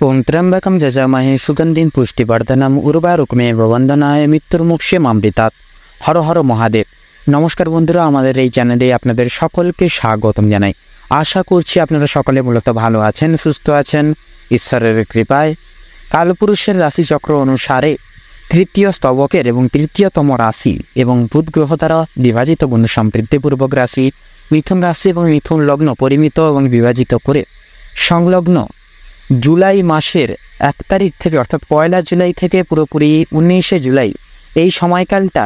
ওং ত্র্যম্বকম যজামহে সুগন্ধিম পুষ্টিবর্ধনম উর্বারুকমেব বন্দনায় মৃত্যুর্মুক্ষীয়মামৃতাৎ। হর হর মহাদেব। নমস্কার বন্ধুরা, আমাদের এই চ্যানেলে আপনাদের সকলকে স্বাগতম জানাই। আশা করছি আপনারা সকলে মূলত ভালো আছেন, সুস্থ আছেন ঈশ্বরের কৃপায়। কালপুরুষের রাশিচক্র অনুসারে তৃতীয় স্তবকের এবং তৃতীয়তম রাশি এবং বুধ গ্রহ দ্বারা বিভাজিত গুণ সমৃদ্ধিপূর্বক রাশি মিথুন রাশি এবং মিথুন লগ্ন পরিমিত এবং বিভাজিত করে সংলগ্ন জুলাই মাসের 1 তারিখ থেকে অর্থাৎ 1 জুলাই থেকে পুরোপুরি 19 জুলাই এই সময়কালটা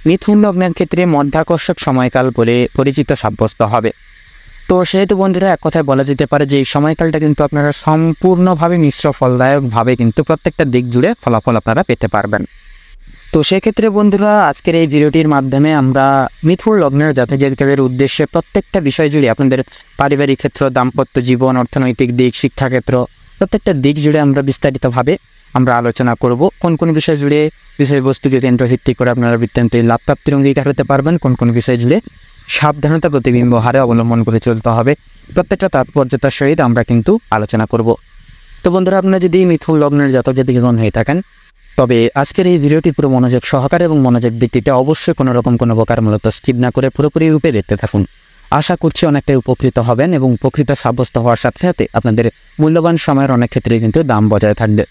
মিথুন লগ্নের ক্ষেত্রে মধ্যাকর্ষক সময়কাল বলে পরিচিত সাব্যস্ত হবে। তো সেহেতু বন্ধুরা এক কথায় বলা যেতে পারে যে এই সময়কালটা কিন্তু আপনারা সম্পূর্ণভাবে মিশ্র ফলদায়কভাবে কিন্তু প্রত্যেকটা দিক জুড়ে ফলাফল আপনারা পেতে পারবেন। তো সেক্ষেত্রে বন্ধুরা আজকের এই ভিডিওটির মাধ্যমে আমরা মিথুন লগ্নের জাতক জাতিকাদের উদ্দেশ্যে প্রত্যেকটা বিষয় জুড়ে আপনাদের পারিবারিক ক্ষেত্র, দাম্পত্য জীবন, অর্থনৈতিক দিক, শিক্ষাক্ষেত্র প্রত্যেকটা দিক জুড়ে আমরা বিস্তারিতভাবে আলোচনা করব। কোন কোন বিষয় জুড়ে বিষয়বস্তুকে কেন্দ্রভিত্তিক করে আপনারা বৃত্তান্ত লাভ প্রাপ্তির অঙ্গীকার হতে পারবেন, কোন কোন বিষয় জুড়ে সাবধানতা প্রতিবিম্ব হারে অবলম্বন করে চলতে হবে, প্রত্যেকটা তাৎপর্যতার সহিত আমরা কিন্তু আলোচনা করব। তো বন্ধুরা, আপনারা যদি মিথুন লগ্নের জাতক জাতিকাগণ হয়ে থাকেন তবে আজকের এই ভিডিওটি পুরো মনোযোগ সহকারে এবং মনোযোগ দিকটিতে অবশ্যই কোনো রকম কোনো প্রকার মূলত স্কিপ না করে পুরোপুরি রূপে দেখতে থাকুন। আশা করছি অনেকটাই উপকৃত হবেন এবং উপকৃত সাব্যস্ত হওয়ার সাথে সাথে আপনাদের মূল্যবান সময়ের অনেক ক্ষেত্রে কিন্তু দাম বজায় থাকবে।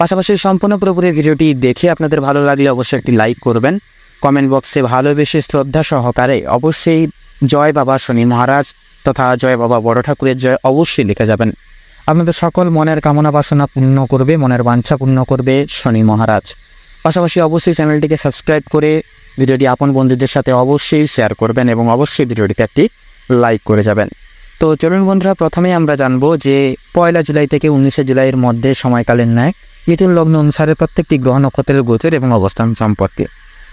পাশাপাশি সম্পূর্ণ পুরোপুরি ভিডিওটি দেখে আপনাদের ভালো লাগলে অবশ্যই একটি লাইক করবেন। কমেন্ট বক্সে ভালোবেসে শ্রদ্ধা সহকারে অবশ্যই জয় বাবা শনি মহারাজ তথা জয় বাবা বড় ঠাকুরের জয় অবশ্যই লিখে যাবেন। আপনাদের সকল মনের কামনা বাসনা পূর্ণ করবে, মনের বাঞ্ছা পূর্ণ করবে শনি মহারাজ। পাশাপাশি অবশ্যই চ্যানেলটিকে সাবস্ক্রাইব করে ভিডিওটি আপন বন্ধুদের সাথে অবশ্যই শেয়ার করবেন এবং অবশ্যই ভিডিওটিতে একটি লাইক করে যাবেন। তো চলুন বন্ধুরা, প্রথমেই আমরা জানবো যে 1 জুলাই থেকে 19 জুলাইয়ের মধ্যে সময়কালের ন্যায় মিথুন লগ্ন অনুসারে প্রত্যেকটি গ্রহ নক্ষত্রের গোচর এবং অবস্থান সম্পর্কে।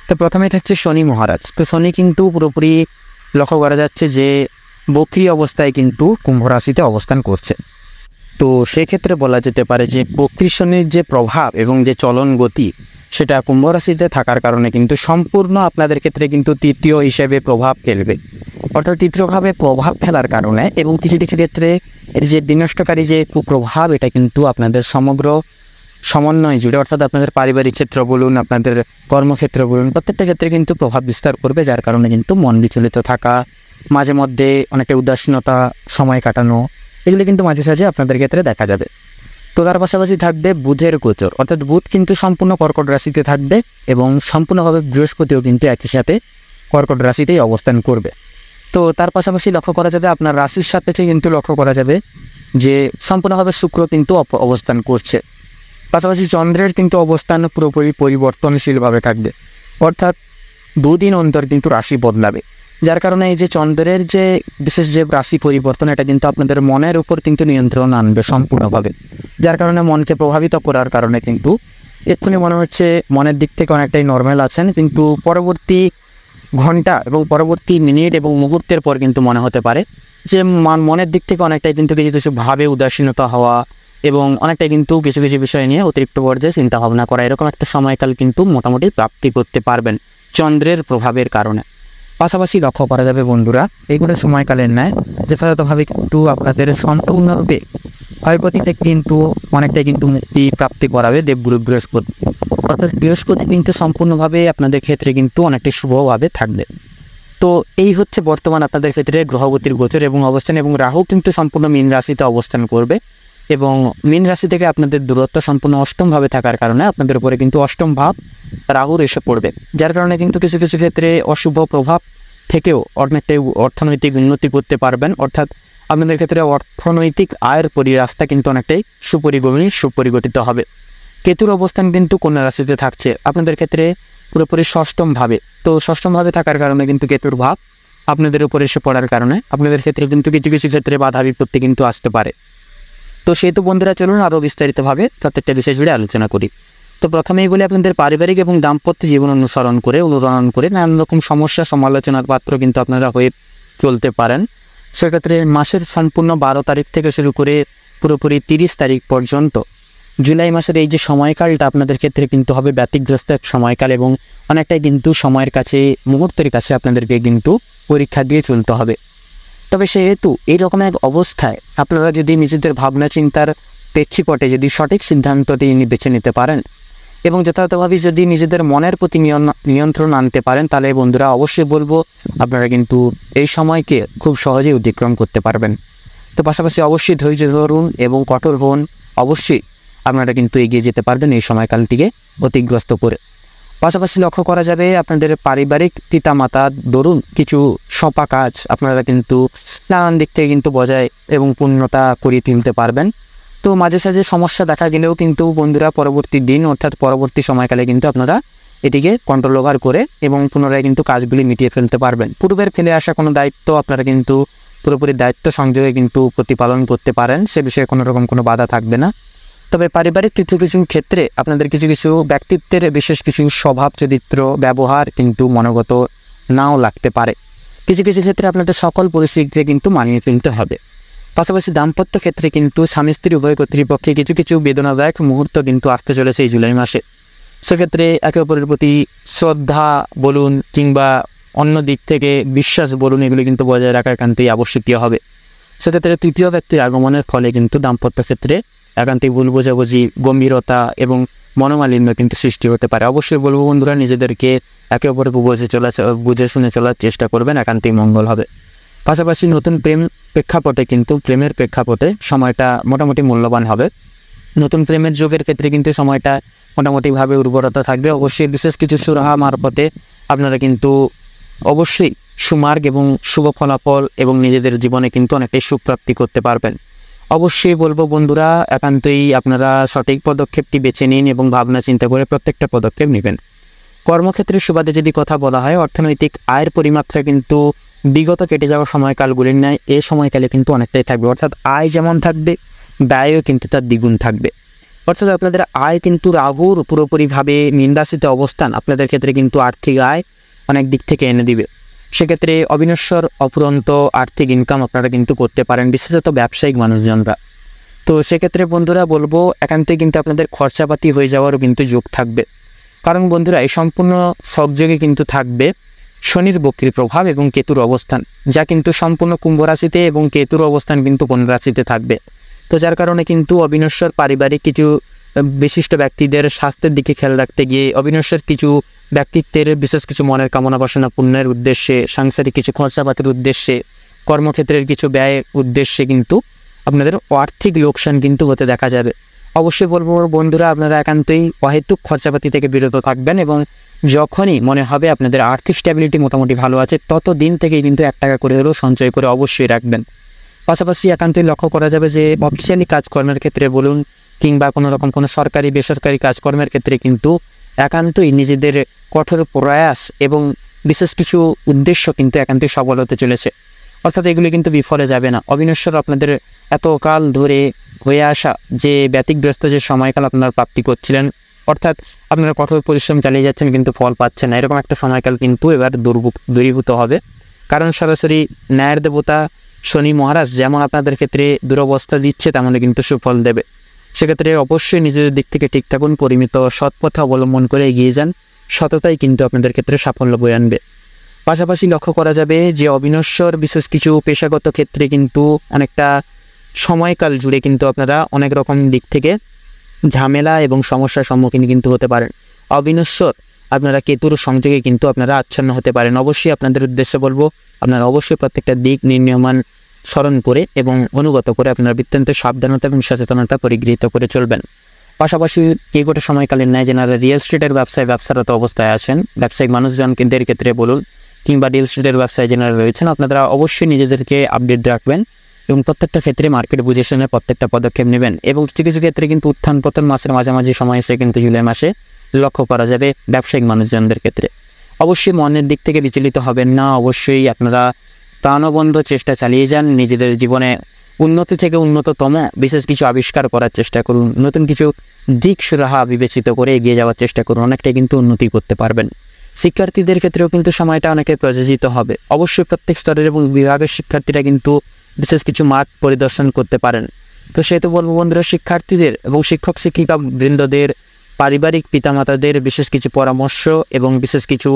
তো প্রথমেই থাকছে শনি মহারাজ। তো শনি কিন্তু পুরোপুরি লক্ষ্য করা যাচ্ছে যে বক্রী অবস্থায় কিন্তু কুম্ভ রাশিতে অবস্থান করছে। তো সেক্ষেত্রে বলা যেতে পারে যে বক্রী শনির যে প্রভাব এবং যে চলন গতি সেটা কুম্ভ রাশিতে থাকার কারণে কিন্তু সম্পূর্ণ আপনাদের ক্ষেত্রে কিন্তু তৃতীয় হিসেবে প্রভাব ফেলবে। অর্থাৎ তৃতীয়ভাবে প্রভাব ফেলার কারণে এবং কিছু কিছু ক্ষেত্রে এর যে বিনষ্টকারী যে কুপ্রভাব এটা কিন্তু আপনাদের সমগ্র সমন্বয় জুড়ে অর্থাৎ আপনাদের পারিবারিক ক্ষেত্র বলুন, আপনাদের কর্মক্ষেত্র বলুন, প্রত্যেকটা ক্ষেত্রে কিন্তু প্রভাব বিস্তার করবে, যার কারণে কিন্তু মন বিচলিত থাকা, মাঝে মধ্যে অনেকটা উদাসীনতা, সময় কাটানো এগুলো কিন্তু মাঝে সাঝে আপনাদের ক্ষেত্রে দেখা যাবে। তো তার পাশাপাশি থাকবে বুধের গোচর, অর্থাৎ বুধ কিন্তু সম্পূর্ণ কর্কট রাশিতে থাকবে এবং সম্পূর্ণভাবে বৃহস্পতিও কিন্তু একই সাথে কর্কট রাশিতেই অবস্থান করবে। তো তার পাশাপাশি লক্ষ্য করা যাবে আপনার রাশির সাপেক্ষে কিন্তু লক্ষ্য করা যাবে যে সম্পূর্ণভাবে শুক্র কিন্তু অবস্থান করছে। পাশাপাশি চন্দ্রের কিন্তু অবস্থান পুরোপুরি পরিবর্তনশীলভাবে থাকবে, অর্থাৎ 2 দিন অন্তর কিন্তু রাশি বদলাবে, যার কারণে এই যে চন্দ্রের যে বিশেষ যে রাশি পরিবর্তন এটা কিন্তু আপনাদের মনের উপর কিন্তু নিয়ন্ত্রণ আনবে সম্পূর্ণভাবে, যার কারণে মনকে প্রভাবিত করার কারণে কিন্তু এক্ষুনি মনে হচ্ছে মনের দিক থেকে অনেকটাই নর্মাল আছেন, কিন্তু পরবর্তী ঘন্টা এবং পরবর্তী মিনিট এবং মুহূর্তের পর কিন্তু মনে হতে পারে যে মনের দিক থেকে অনেকটাই কিন্তু কিছু কিছু ভাবে উদাসীনতা হওয়া এবং অনেকটাই কিন্তু কিছু কিছু বিষয় নিয়ে অতিরিক্ত পর্যায়ে চিন্তা ভাবনা করা, এরকম একটা সময়কাল কিন্তু মোটামুটি প্রাপ্তি করতে পারবেন চন্দ্রের প্রভাবের কারণে। পাশাপাশি লক্ষ্য করা যাবে বন্ধুরা এইগুলো সময়কালের ন্যায় যথাযথভাবে কিন্তু আপনাদের সম্পূর্ণরূপে ক্ষয়ক্ষতি থেকে কিন্তু অনেকটাই কিন্তু মুক্তি প্রাপ্তি করাবে দেবগুরু বৃহস্পতি, অর্থাৎ বৃহস্পতি কিন্তু সম্পূর্ণভাবে আপনাদের ক্ষেত্রে কিন্তু অনেকটাই শুভভাবে থাকবে। তো এই হচ্ছে বর্তমান আপনাদের ক্ষেত্রে গ্রহগতির গোচর এবং অবস্থান, এবং রাহু কিন্তু সম্পূর্ণ মীন রাশিতে অবস্থান করবে এবং মীন রাশি থেকে আপনাদের দূরত্ব সম্পূর্ণ অষ্টমভাবে থাকার কারণে আপনাদের উপরে কিন্তু অষ্টম ভাব রাহুর এসে পড়বে, যার কারণে কিন্তু কিছু কিছু ক্ষেত্রে অশুভ প্রভাব থেকেও অনেকটাই অর্থনৈতিক উন্নতি করতে পারবেন, অর্থাৎ আপনাদের ক্ষেত্রে অর্থনৈতিক আয়ের রাস্তা কিন্তু অনেকটাই সুপরিগঠিত হবে। কেতুর অবস্থান কিন্তু কন্যা রাশিতে থাকছে আপনাদের ক্ষেত্রে পুরোপুরি ষষ্ঠমভাবে। তো ষষ্ঠমভাবে থাকার কারণে কিন্তু কেতুর ভাব আপনাদের উপরে এসে পড়ার কারণে আপনাদের ক্ষেত্রে কিন্তু কিছু কিছু ক্ষেত্রে বাধা বিপত্তি কিন্তু আসতে পারে। তো সেহেতু বন্ধুরা চলুন আরও বিস্তারিতভাবে প্রত্যেকটা বিষয় জুড়ে আলোচনা করি। তো প্রথমেই বলে আপনাদের পারিবারিক এবং দাম্পত্য জীবন অনুসরণ করে নানান রকম সমস্যা সমালোচনার পাত্র কিন্তু আপনারা হয়ে চলতে পারেন। সেক্ষেত্রে মাসের সম্পূর্ণ 12 তারিখ থেকে শুরু করে পুরোপুরি 30 তারিখ পর্যন্ত জুলাই মাসের এই যে সময়কালটা আপনাদের ক্ষেত্রে কিন্তু হবে ব্যতিগ্রস্ত এক সময়কাল এবং অনেকটাই কিন্তু সময়ের কাছে মুহূর্তের কাছে আপনাদেরকে কিন্তু পরীক্ষা দিয়ে চলতে হবে। তবে সেহেতু এইরকম এক অবস্থায় আপনারা যদি নিজেদের ভাবনা চিন্তার প্রেক্ষিপটে যদি সঠিক সিদ্ধান্তটি বেছে নিতে পারেন এবং যথাযথভাবে যদি নিজেদের মনের প্রতি নিয়ন্ত্রণ আনতে পারেন, তাহলে বন্ধুরা অবশ্যই বলবো আপনারা কিন্তু এই সময়কে খুব সহজেই অতিক্রম করতে পারবেন। তো পাশাপাশি অবশ্যই ধৈর্য ধরুন এবং কঠোর হন, অবশ্যই আপনারা কিন্তু এগিয়ে যেতে পারবেন এই সময়কালটিকে অতিগ্রস্ত করে। পাশাপাশি লক্ষ্য করা যাবে আপনাদের পারিবারিক পিতামাতা দরুন কিছু সপা কাজ আপনারা কিন্তু নানান দিক থেকে কিন্তু বজায় এবং পূর্ণতা করিয়ে তুলতে পারবেন। তো মাঝে সাঝে সমস্যা দেখা গেলেও কিন্তু বন্ধুরা পরবর্তী দিন অর্থাৎ পরবর্তী সময়কালে কিন্তু আপনারা এটিকে কন্ট্রোল ওভার করে এবং পুনরায় কিন্তু কাজগুলি মিটিয়ে ফেলতে পারবেন। পূর্বের ফেলে আসা কোনো দায়িত্ব আপনারা কিন্তু পুরোপুরি দায়িত্ব সংযোগে কিন্তু প্রতিপালন করতে পারেন, সে বিষয়ে কোনো রকম কোনো বাধা থাকবে না। তবে পারিবারিক কিছু কিছু ক্ষেত্রে আপনাদের কিছু কিছু ব্যক্তিত্বের বিশেষ কিছু স্বভাব চরিত্র ব্যবহার কিন্তু মনোগত নাও লাগতে পারে। কিছু কিছু ক্ষেত্রে আপনাদের সকল পরিস্থিতিতে কিন্তু মানিয়ে ফেলতে হবে। পাশাপাশি দাম্পত্য ক্ষেত্রে কিন্তু স্বামী স্ত্রী উভয় কর্তৃপক্ষে কিছু কিছু বেদনাদায়ক মুহূর্ত কিন্তু আসতে চলেছে এই জুলাই মাসে। সেক্ষেত্রে একে অপরের প্রতি শ্রদ্ধা বলুন কিংবা অন্য দিক থেকে বিশ্বাস বলুন, এগুলি কিন্তু বজায় রাখা একান্তই আবশ্যকীয় হবে। সেক্ষেত্রে তৃতীয় ব্যক্তির আগমনের ফলে কিন্তু দাম্পত্য ক্ষেত্রে একান্তই ভুল বোঝাবুঝি, গম্ভীরতা এবং মনোমালিন্য কিন্তু সৃষ্টি হতে পারে। অবশ্যই বলবো বন্ধুরা, নিজেদেরকে একে অপরের বুঝে শুনে চলার চেষ্টা করবেন, একান্তই মঙ্গল হবে। পাশাপাশি নতুন প্রেমের প্রেক্ষাপটে সময়টা মোটামুটি মূল্যবান হবে। নতুন প্রেমের যোগের ক্ষেত্রে কিন্তু সময়টা মোটামুটিভাবে উর্বরতা থাকবে। অবশ্যই বিশেষ কিছু সুরাহা মারফতে আপনারা কিন্তু অবশ্যই সুমার্গ এবং শুভ ফলাফল এবং নিজেদের জীবনে কিন্তু অনেকটাই সুপ্রাপ্তি করতে পারবেন। অবশ্যই বলবো বন্ধুরা, একান্তই আপনারা সঠিক পদক্ষেপটি বেছে নিন এবং ভাবনা চিন্তা করে প্রত্যেকটা পদক্ষেপ নেবেন। কর্মক্ষেত্রের সুবাদে যদি কথা বলা হয়, অর্থনৈতিক আয়ের পরিমাত্রা কিন্তু বিগত কেটে যাওয়া সময়কালগুলির ন্যায় এই সময়কালে কিন্তু অনেকটাই থাকবে। অর্থাৎ আয় যেমন থাকবে, ব্যয়ও কিন্তু তার দ্বিগুণ থাকবে। অর্থাৎ আপনাদের আয় কিন্তু রাহুর পুরোপুরিভাবে মীন রাশিতে অবস্থান আপনাদের ক্ষেত্রে কিন্তু আর্থিক আয় অনেক দিক থেকে এনে দিবে। সেক্ষেত্রে অবিনশ্বর অফুরন্ত আর্থিক ইনকাম আপনারা কিন্তু করতে পারেন, বিশেষত ব্যবসায়িক মানুষজনরা। তো সেক্ষেত্রে বন্ধুরা বলবো, একান্তই কিন্তু আপনাদের খরচাপাতি হয়ে যাওয়ারও কিন্তু যোগ থাকবে। কারণ বন্ধুরা, এই সম্পূর্ণ সবযোগে কিন্তু থাকবে শনির বক্রী প্রভাব এবং কেতুর অবস্থান, যা কিন্তু সম্পূর্ণ কুম্ভ রাশিতে এবং কেতুর অবস্থান কিন্তু কন্যা রাশিতে থাকবে। তো যার কারণে কিন্তু অবিনশ্বর পারিবারিক কিছু বিশিষ্ট ব্যক্তিদের স্বাস্থ্যের দিকে খেয়াল রাখতে গিয়ে, অবিনশ্বর কিছু ব্যক্তিত্বের বিশেষ কিছু মনের কামনা বাসনা পূর্ণের উদ্দেশ্যে, সাংসারিক কিছু খরচাপাতির উদ্দেশ্যে, কর্মক্ষেত্রের কিছু ব্যয়ের উদ্দেশ্যে কিন্তু আপনাদের আর্থিক লোকসান কিন্তু হতে দেখা যাবে। অবশ্যই বলবো বন্ধুরা, আপনারা একান্তই অহেতুক খরচাপাতি থেকে বিরত থাকবেন এবং যখনই মনে হবে আপনাদের আর্থিক স্ট্যাবিলিটি মোটামুটি ভালো আছে, তত দিন থেকেই কিন্তু 1 টাকা করে হলেও সঞ্চয় করে অবশ্যই রাখবেন। পাশাপাশি একান্তই লক্ষ্য করা যাবে যে অফিসিয়ালি কাজকর্মের ক্ষেত্রে বলুন কিংবা কোনো রকম কোনো সরকারি বেসরকারি কাজকর্মের ক্ষেত্রে কিন্তু একান্তই নিজেদের কঠোর প্রয়াস এবং বিশেষ কিছু উদ্দেশ্য কিন্তু একান্তই সফল হতে চলেছে। অর্থাৎ এগুলি কিন্তু বিফলে যাবে না। অবিনশ্বর আপনাদের এতকাল ধরে হয়ে আসা যে ব্যতিগ্রস্ত যে সময়কাল আপনারা প্রাপ্তি করছিলেন, অর্থাৎ আপনারা কঠোর পরিশ্রম চালিয়ে যাচ্ছেন কিন্তু ফল পাচ্ছেন না, এরকম একটা সময়কাল কিন্তু এবার দূরীভূত হবে। কারণ সরাসরি ন্যায়ের দেবতা শনি মহারাজ যেমন আপনাদের ক্ষেত্রে দুরবস্থা দিচ্ছে, তেমনই কিন্তু সুফল দেবে। সেক্ষেত্রে অবশ্যই নিজেদের দিক থেকে ঠিক থাকুন, পরিমিত সৎপথে অবলম্বন করে এগিয়ে যান, সততাই কিন্তু আপনাদের ক্ষেত্রে সাফল্য বয়ে আনবে। পাশাপাশি লক্ষ্য করা যাবে যে অবিনশ্বর বিশেষ কিছু পেশাগত ক্ষেত্রে কিন্তু অনেকটা সময়কাল জুড়ে কিন্তু আপনারা অনেক রকম দিক থেকে ঝামেলা এবং সমস্যার সম্মুখীন কিন্তু হতে পারেন। অবিনশ্বর আপনারা কেতুর সংযোগে কিন্তু আপনারা আচ্ছন্ন হতে পারেন। অবশ্যই আপনাদের উদ্দেশ্যে বলবো, আপনারা অবশ্যই প্রত্যেকটা দিক নির্ণয়মান স্মরণ করে এবং অনুগত করে আপনারা অত্যন্ত সাবধানতা এবং সচেতনতা পরিগৃহীত করে চলবেন। পাশাপাশি গোটা সময়কালীন ন্যায় যারা রিয়েল এস্টেটের ব্যবসারত অবস্থায় আছেন, ব্যবসায়িক মানুষজনদের ক্ষেত্রে বলুন কিংবা রিয়েল এস্টেটের ব্যবসায় যারা রয়েছেন, আপনারা অবশ্যই নিজেদেরকে আপডেট রাখবেন এবং প্রত্যেকটা ক্ষেত্রে মার্কেট বুঝে শুনে প্রত্যেকটা পদক্ষেপ নেবেন। এবং কিছু কিছু ক্ষেত্রে কিন্তু উত্থান পতন মাসের মাঝামাঝি সময় এসে কিন্তু জুলাই মাসে লক্ষ্য করা যাবে ব্যবসায়িক মানুষজনদের ক্ষেত্রে। অবশ্যই মনের দিক থেকে বিচলিত হবেন না, অবশ্যই আপনারা প্রাণবন্ধ চেষ্টা চালিয়ে যান, নিজেদের জীবনে উন্নতি থেকে উন্নততম বিশেষ কিছু আবিষ্কার করার চেষ্টা করুন, নতুন কিছু দিক সুরাহা বিবেচিত করে এগিয়ে যাওয়ার চেষ্টা করুন, অনেকটাই কিন্তু উন্নতি করতে পারবেন। শিক্ষার্থীদের ক্ষেত্রেও কিন্তু সময়টা অনেকটাই প্রযোজিত হবে। অবশ্যই প্রত্যেক স্তরের এবং বিভাগের শিক্ষার্থীরা কিন্তু বিশেষ কিছু মাঠ পরিদর্শন করতে পারেন। তো সেহেতু বলবো বন্ধুরা, শিক্ষার্থীদের এবং শিক্ষক শিক্ষিকা বৃন্দদের, পারিবারিক পিতামাতাদের বিশেষ কিছু পরামর্শ এবং বিশেষ কিছু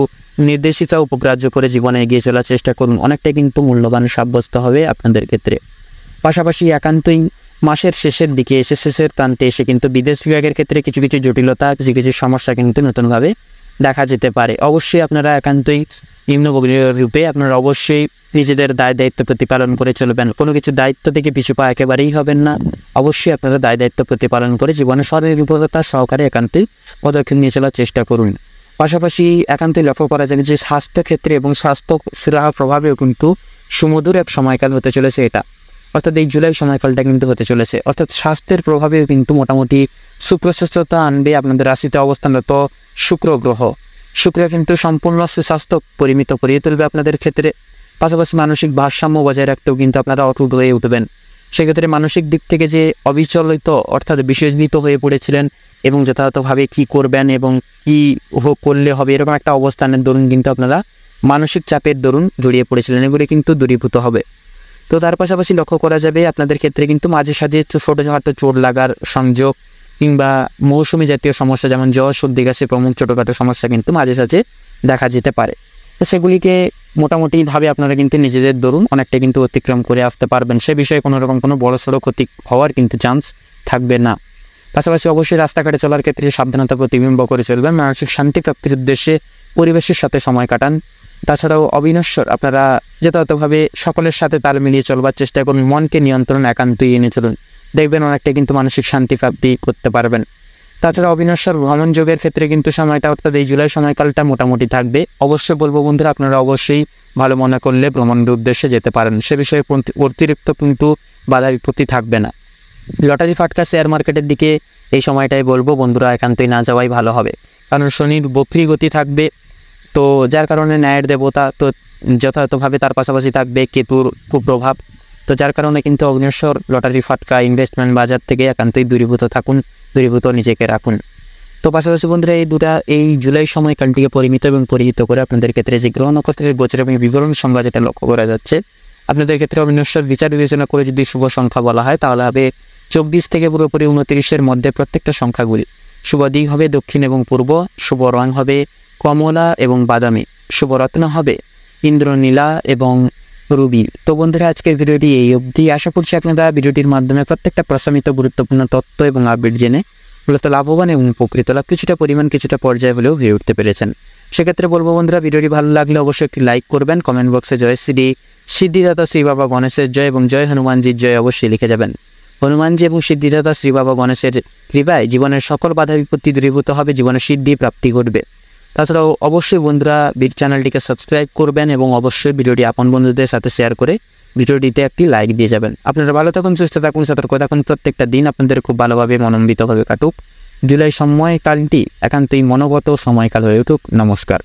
নির্দেশিকা উপগ্রাহ্য করে জীবনে এগিয়ে চলার চেষ্টা করুন, অনেকটাই কিন্তু মূল্যবান সাব্যস্ত হবে আপনাদের ক্ষেত্রে। পাশাপাশি একান্তই মাসের শেষের দিকে এসে শেষের প্রান্তে এসে কিন্তু বিদেশ বিভাগের ক্ষেত্রে কিছু কিছু জটিলতা, কিছু কিছু সমস্যা কিন্তু নতুনভাবে দেখা যেতে পারে। অবশ্যই আপনারা একান্তই নিম্নবর্গীয় রূপে আপনারা অবশ্যই নিজেদের দায়িত্ব প্রতিপালন করে চলবেন। কোনো কিছু দায়িত্ব থেকে পিছু পা একেবারেই হবেন না। অবশ্যই আপনারা দায়িত্ব প্রতিপালন করে জীবনে স্বনির্ভরতা সহকারে একান্তই পদক্ষেপ নিয়ে চলার চেষ্টা করুন। পাশাপাশি একান্তই লক্ষ্য করা যায় যে স্বাস্থ্য ক্ষেত্রে এবং স্বাস্থ্য সেরার প্রভাবেও কিন্তু সুমধুর এক সময়কাল হতে চলেছে এটা, অর্থাৎ এই জুলাই সময়কালটা কিন্তু হতে চলেছে। অর্থাৎ স্বাস্থ্যের প্রভাবেও কিন্তু মোটামুটি সুপ্রশস্ততা আনবে আপনাদের রাশিতে অবস্থানরত শুক্র গ্রহ। শুক্র কিন্তু সম্পূর্ণ সুস্বাস্থ্য পরিমিত করিয়ে তুলবে আপনাদের ক্ষেত্রে। পাশাপাশি মানসিক ভারসাম্য বজায় রাখতেও কিন্তু আপনারা অটুট হয়ে উঠবেন। সেক্ষেত্রে মানসিক দিক থেকে যে অবিচলিত অর্থাৎ বিচলিত হয়ে পড়েছিলেন এবং যথাযথভাবে কী করবেন এবং কী করলে হবে এরকম একটা অবস্থানের দরুন কিন্তু আপনারা মানসিক চাপের দরুন জড়িয়ে পড়েছিলেন, এগুলি কিন্তু দূরীভূত হবে। তো তার পাশাপাশি লক্ষ্য করা যাবে আপনাদের ক্ষেত্রে কিন্তু মাঝে সাঝে ছোটোখাটো চোট লাগার সংযোগ কিংবা মৌসুমি জাতীয় সমস্যা যেমন জ্বর, সর্দি, কাশি প্রমুখ ছোটোখাটো সমস্যা কিন্তু মাঝে সাঝে দেখা যেতে পারে। তো সেগুলিকে মোটামুটিভাবে আপনারা কিন্তু নিজেদের দরুন অনেকটা কিন্তু অতিক্রম করে আসতে পারবেন। সে বিষয়ে কোনো রকম কোনো বড়সড় ক্ষতি হওয়ার কিন্তু চান্স থাকবে না। পাশাপাশি অবশ্যই রাস্তাঘাটে চলার ক্ষেত্রে সাবধানতা প্রতিবিম্ব করে চলবেন। মানসিক শান্তি প্রাপ্তির উদ্দেশ্যে পরিবেশের সাথে সময় কাটান। তাছাড়াও অবিনশ্বর আপনারা যথাযথভাবে সকলের সাথে তাল মিলিয়ে চলবার চেষ্টা করুন। মনকে নিয়ন্ত্রণ একান্তই এনে চলুন, দেখবেন অনেকটা কিন্তু মানসিক শান্তি প্রাপ্তি করতে পারবেন। তাছাড়া অবিনশ্বর ভ্রমণ যোগের ক্ষেত্রে কিন্তু সময়টা অর্থাৎ এই জুলাই সময়কালটা মোটামুটি থাকবে। অবশ্যই বলবো বন্ধুরা, আপনারা অবশ্যই ভালো মনে করলে ভ্রমণের উদ্দেশ্যে যেতে পারেন, সে বিষয়ে অতিরিক্ত কিন্তু বাধা বিপত্তি থাকবে না। লটারি ফাটকা শেয়ার মার্কেটের দিকে এই সময়টাই বলবো বন্ধুরা একান্তই না যাওয়াই ভালো হবে, কারণ শনির বক্রী গতি থাকবে। তো যার কারণে ন্যায়ের দেবতা তো যথাযথভাবে, তার পাশাপাশি থাকবে কেতুর কুপ্রভাব। তো যার কারণে কিন্তু অগ্নিশ্বর লটারি ফাটকা ইনভেস্টমেন্ট বাজার থেকে একান্তই দূরীভূত থাকুন, দূরীভূত নিজেকে রাখুন। তো পাশাপাশি বন্ধুরা এই জুলাই সময়কালটিকে পরিমিত এবং পরিহিত করে আপনাদের ক্ষেত্রে যে গ্রহ নক্ষত্রের গোচর এবং বিবরণ সংখ্যা যেটা লক্ষ্য করা যাচ্ছে আপনাদের ক্ষেত্রে অগ্নিশ্বর বিচার বিবেচনা করে যদি শুভ সংখ্যা বলা হয় তাহলে হবে 24 থেকে পুরোপুরি 29-এর মধ্যে প্রত্যেকটা সংখ্যাগুলি। শুভ দিক হবে দক্ষিণ এবং পূর্ব, শুভ রং হবে কমলা এবং বাদামি, শুভ রত্ন হবে ইন্দ্রনীলা এবং রুবি। তো বন্ধুরা আজকের ভিডিওটি এই অবধি। আশা করছি আপনারা ভিডিওটির মাধ্যমে প্রত্যেকটা প্রশমিত গুরুত্বপূর্ণ তথ্য এবং আপডেট জেনে মূলত লাভবান এবং উপকৃত লাভ কিছুটা পর্যায়ে হলেও হয়ে উঠতে পেরেছেন। সেক্ষেত্রে বলবো বন্ধুরা, ভিডিওটি ভালো লাগলে অবশ্যই একটি লাইক করবেন, কমেন্ট বক্সে জয় শ্রী সিদ্ধিদাতা শ্রী বাবা গণেশের জয় এবং জয় হনুমানজির জয় অবশ্যই লিখে যাবেন। হনুমানজি এবং সিদ্ধিদাতা শ্রী বাবা গণেশের কৃপায় জীবনের সকল বাধা বিপত্তি দূরীভূত হবে, জীবনের সিদ্ধি প্রাপ্তি ঘটবে। তাছাড়াও অবশ্যই বন্ধুরা চ্যানেলটিকে সাবস্ক্রাইব করবেন এবং অবশ্যই ভিডিওটি আপন বন্ধুদের সাথে শেয়ার করে ভিডিওটিতে একটি লাইক দিয়ে যাবেন। আপনারা ভালো থাকুন, সুস্থ থাকুন, সতর্ক থাকুন। প্রত্যেকটা দিন আপনাদের খুব ভালোভাবে মনোনীতভাবে কাটুক। জুলাই সময়কালটি একান্তই মনোগত সময়কাল হয়ে উঠুক। নমস্কার।